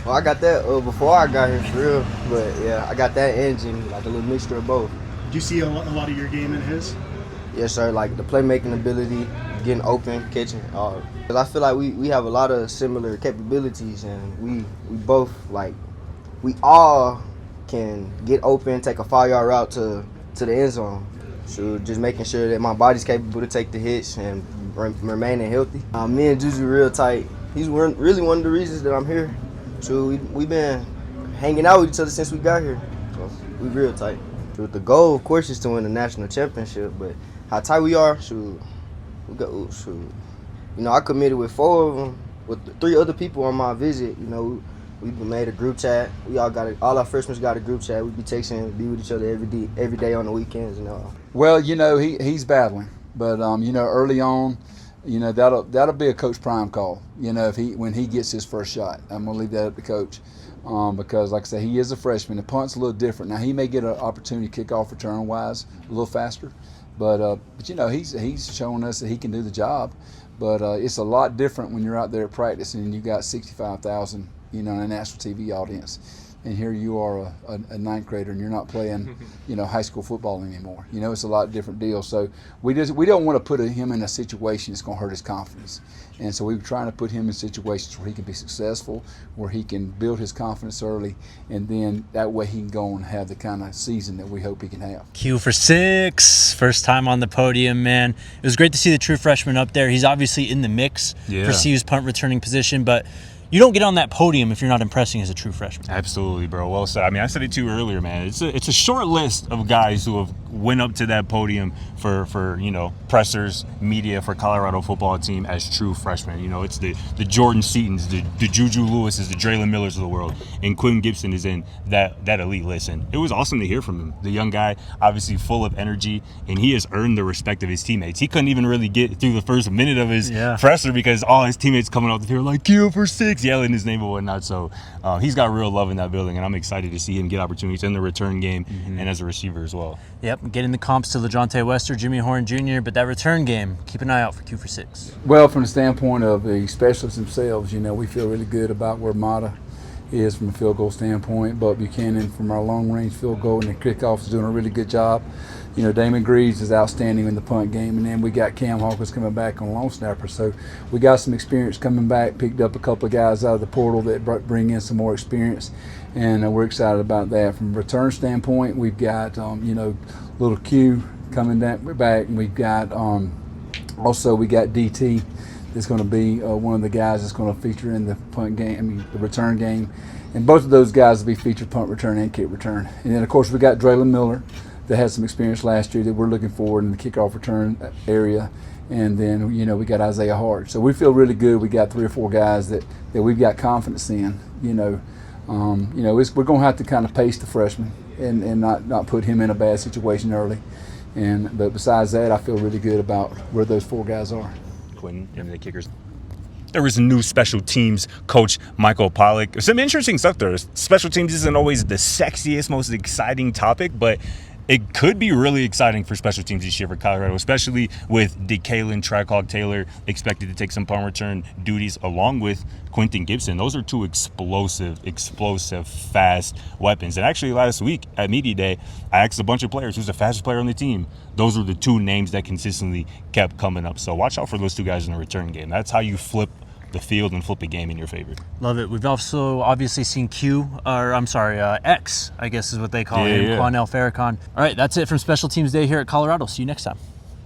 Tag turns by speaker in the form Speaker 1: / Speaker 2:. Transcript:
Speaker 1: Well, I got that before I got here for real, but yeah, I got that engine, like a little mixture of both.
Speaker 2: Do you see a lot of your game in his?
Speaker 1: Yes, sir. Like the playmaking ability, getting open, catching. Cause I feel like we have a lot of similar capabilities, and we both like we all can get open, take a 5-yard route to the end zone. So just making sure that my body's capable to take the hits and remaining healthy. Me and Juju real tight. He's really one of the reasons that I'm here. So we've been hanging out with each other since we got here. So we real tight. So the goal, of course, is to win the national championship. But how tight we are, we go. You know, I committed with 4 of them, with 3 other people on my visit. You know, we made a group chat. We all all our freshmen got a group chat. We be texting, be with each other every day on the weekends and all.
Speaker 3: Well, you know, he's battling, but you know, early on, you know, that'll be a Coach Prime call. You know, when he gets his first shot, I'm gonna leave that up to Coach, because like I said, he is a freshman. The punt's a little different. Now he may get an opportunity to kick off return wise a little faster, but you know, he's showing us that he can do the job. But it's a lot different when you're out there practicing and you got 65,000, you know, in a national TV audience. And here you are, a ninth grader, and you're not playing, you know, high school football anymore. You know, it's a lot different deal. So we don't want to put him in a situation that's going to hurt his confidence. And so we're trying to put him in situations where he can be successful, where he can build his confidence early, and then that way he can go and have the kind of season that we hope he can have.
Speaker 4: Q for 6, first time on the podium, man. It was great to see the true freshman up there. He's obviously in the mix for CU's punt returning position, but you don't get on that podium if you're not impressing as a true freshman.
Speaker 5: Absolutely, bro. Well said. I mean, I said it to you earlier, man. It's a short list of guys who have went up to that podium for you know, pressers, media for Colorado football team as true freshmen. You know, it's the Jordan Seatons, the Juju Lewises, the Draylon Millers of the world, and Quentin Gibson is in that elite list. And it was awesome to hear from him. The young guy, obviously full of energy, and he has earned the respect of his teammates. He couldn't even really get through the first minute of his presser because all his teammates coming off the field like Q for 6, yelling his name and whatnot. So he's got real love in that building, and I'm excited to see him get opportunities in the return game and as a receiver as well.
Speaker 4: Yep, getting the comps to LaJohntay Wester, Jimmy Horn Jr., but that return game, keep an eye out for Q for 6.
Speaker 3: Well, from the standpoint of the specialists themselves, you know, we feel really good about where Mata is from a field goal standpoint. But Buchanan from our long-range field goal and the kickoff is doing a really good job. You know, Damon Greaves is outstanding in the punt game, and then we got Cam Hawkins coming back on long snapper. So we got some experience coming back, picked up a couple of guys out of the portal that bring in some more experience, and we're excited about that. From a return standpoint, we've got, you know, little Q coming back, and we've got also we got DT that's going to be one of the guys that's going to feature in the punt game, the return game, and both of those guys will be featured punt return and kick return. And then of course we got Draylon Miller that had some experience last year that we're looking forward in the kickoff return area, and then you know we got Isaiah Hart. So we feel really good. We got 3 or 4 guys that we've got confidence in. You know, we're going to have to kind of pace the freshman and not put him in a bad situation early. But besides that, I feel really good about where those 4 guys are.
Speaker 5: Quentin, and the kickers. There was a new special teams coach, Michael Pollock. Some interesting stuff there. Special teams isn't always the sexiest, most exciting topic, but it could be really exciting for special teams this year for Colorado, especially with DeKalen Tricog Taylor expected to take some punt return duties along with Quentin Gibson. Those are 2 explosive, fast weapons. And actually last week at Media Day, I asked a bunch of players who's the fastest player on the team. Those are the 2 names that consistently kept coming up. So watch out for those 2 guys in the return game. That's how you flip the field and flip a game in your favor.
Speaker 4: Love it. We've also obviously seen X, I guess is what they call him, Quanell Farrakhan. All right, that's it from Special Teams Day here at Colorado. See you next time.